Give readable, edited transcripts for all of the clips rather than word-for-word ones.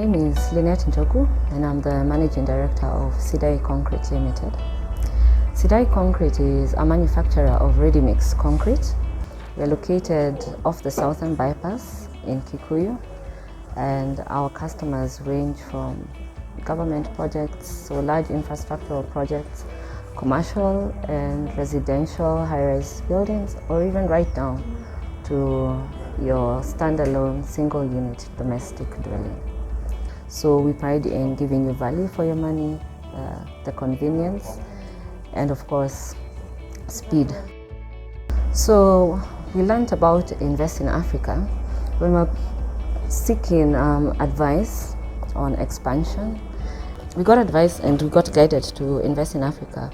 name is Lynette Njogu and I'm the Managing Director of Sidai Concrete Limited. Sidai Concrete is a manufacturer of ready-mix concrete. We are located off the Southern Bypass in Kikuyu, and our customers range from government projects, so large infrastructural projects, commercial and residential high-rise buildings, or even right down to your standalone single unit domestic dwelling. So we pride in giving you value for your money, the convenience, and of course speed. So we learned about Invest in Africa when we were seeking advice on expansion. We got advice and we got guided to invest in Africa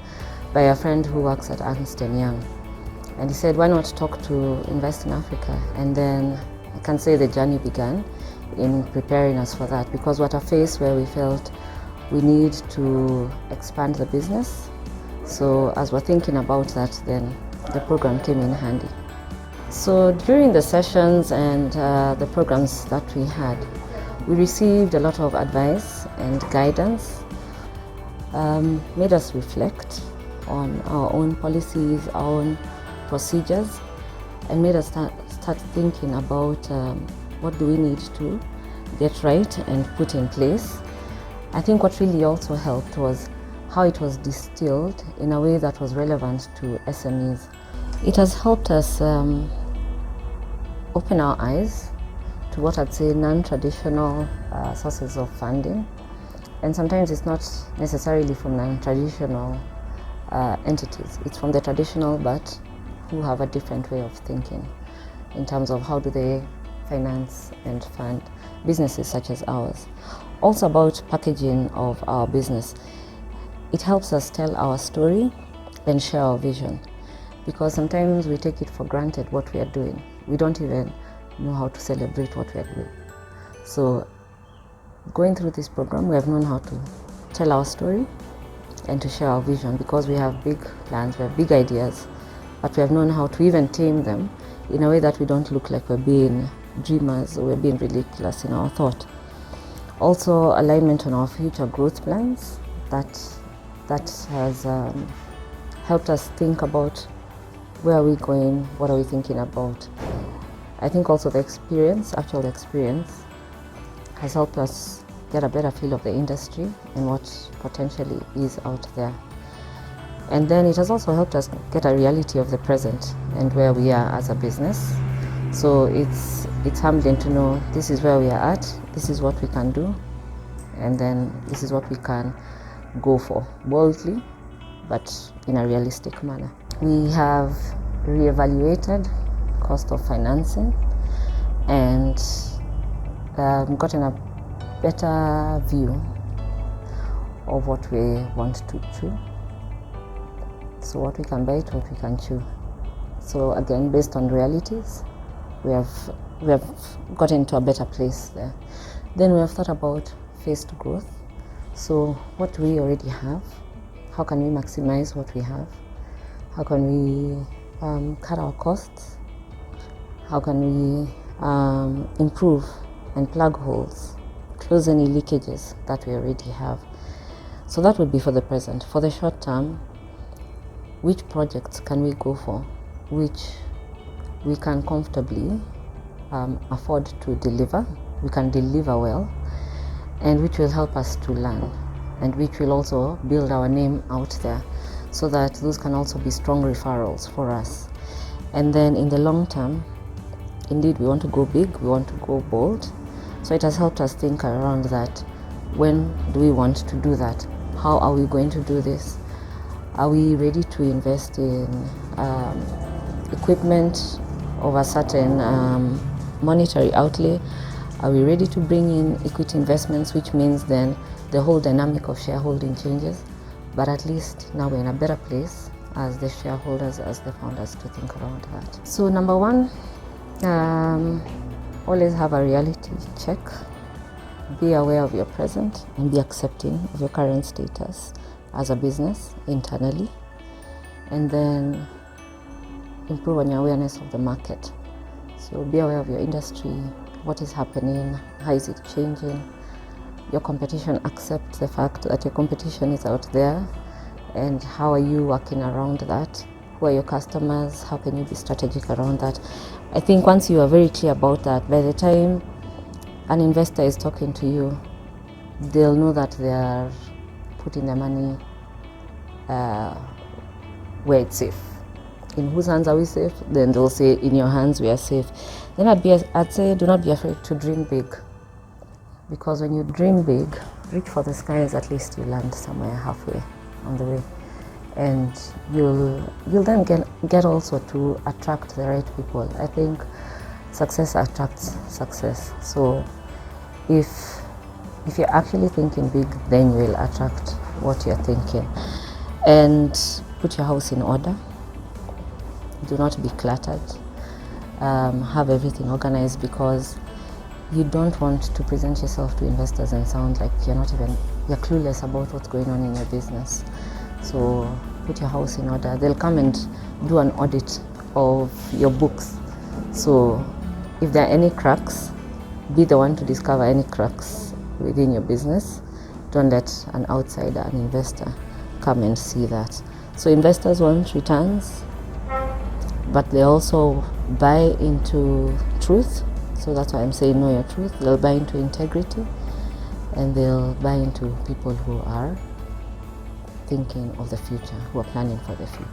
by a friend who works at Ernst. And he said, why not talk to Invest in Africa? And then I can say the journey began in preparing us for that, because we're at a phase where we felt we need to expand the business. So as we're thinking about that, then the program came in handy. So during the sessions and the programs that we had, we received a lot of advice and guidance, made us reflect on our own policies, our own procedures, and made us start thinking about what do we need to get right and put in place. I think what really also helped was how it was distilled in a way that was relevant to SMEs. It has helped us open our eyes to what I'd say non-traditional sources of funding. And sometimes it's not necessarily from non-traditional entities. It's from the traditional, but who have a different way of thinking in terms of how do they finance and fund businesses such as ours. Also about packaging of our business. It helps us tell our story and share our vision, because sometimes we take it for granted what we are doing. We don't even know how to celebrate what we are doing. So going through this program, we have known how to tell our story and to share our vision, because we have big plans, we have big ideas, but we have known how to even tame them in a way that we don't look like we're being dreamers or we're being ridiculous in our thought. Also, alignment on our future growth plans, that has helped us think about where are we going, what are we thinking about. I think also the actual experience has helped us get a better feel of the industry and what potentially is out there. And then it has also helped us get a reality of the present and where we are as a business. So it's humbling to know this is where we are at, this is what we can do, and then this is what we can go for, boldly, but in a realistic manner. We have reevaluated cost of financing and gotten a better view of what we want to chew. So what we can bite, what we can chew. So again, based on realities, we have gotten to a better place there. Then we have thought about phased growth. So what do we already have? How can we maximize what we have? How can we cut our costs? How can we improve and plug holes, close any leakages that we already have? So that would be for the present. For the short term, which projects can we go for, which we can comfortably afford to deliver, we can deliver well, and which will help us to learn, and which will also build our name out there, so that those can also be strong referrals for us. And then in the long term, indeed, we want to go big, we want to go bold. So it has helped us think around that. When do we want to do that? How are we going to do this? Are we ready to invest in equipment of a certain monetary outlay? Are we ready to bring in equity investments, which means then the whole dynamic of shareholding changes? But at least now we're in a better place as the shareholders, as the founders, to think around that. So number one, always have a reality check. Be aware of your present and be accepting of your current status as a business internally. And then improve on your awareness of the market. So be aware of your industry, what is happening, how is it changing, your competition accept the fact that your competition is out there, and how are you working around that? Who are your customers? How can you be strategic around that? I think once you are very clear about that, by the time an investor is talking to you, they'll know that they are putting their money where it's safe. In whose hands are we safe? Then they'll say, in your hands we are safe. Then I'd say, do not be afraid to dream big. Because when you dream big, reach for the skies, at least you land somewhere halfway on the way. And you'll then get also to attract the right people. I think success attracts success. So if you're actually thinking big, then you will attract what you're thinking. And put your house in order. Do not be cluttered. Have everything organized, because you don't want to present yourself to investors and sound like you're clueless about what's going on in your business. So put your house in order. They'll come and do an audit of your books. So if there are any cracks, be the one to discover any cracks within your business. Don't let an outsider, an investor, come and see that. So investors want returns, but they also buy into truth. So that's why I'm saying know your truth. They'll buy into integrity, and they'll buy into people who are thinking of the future, who are planning for the future.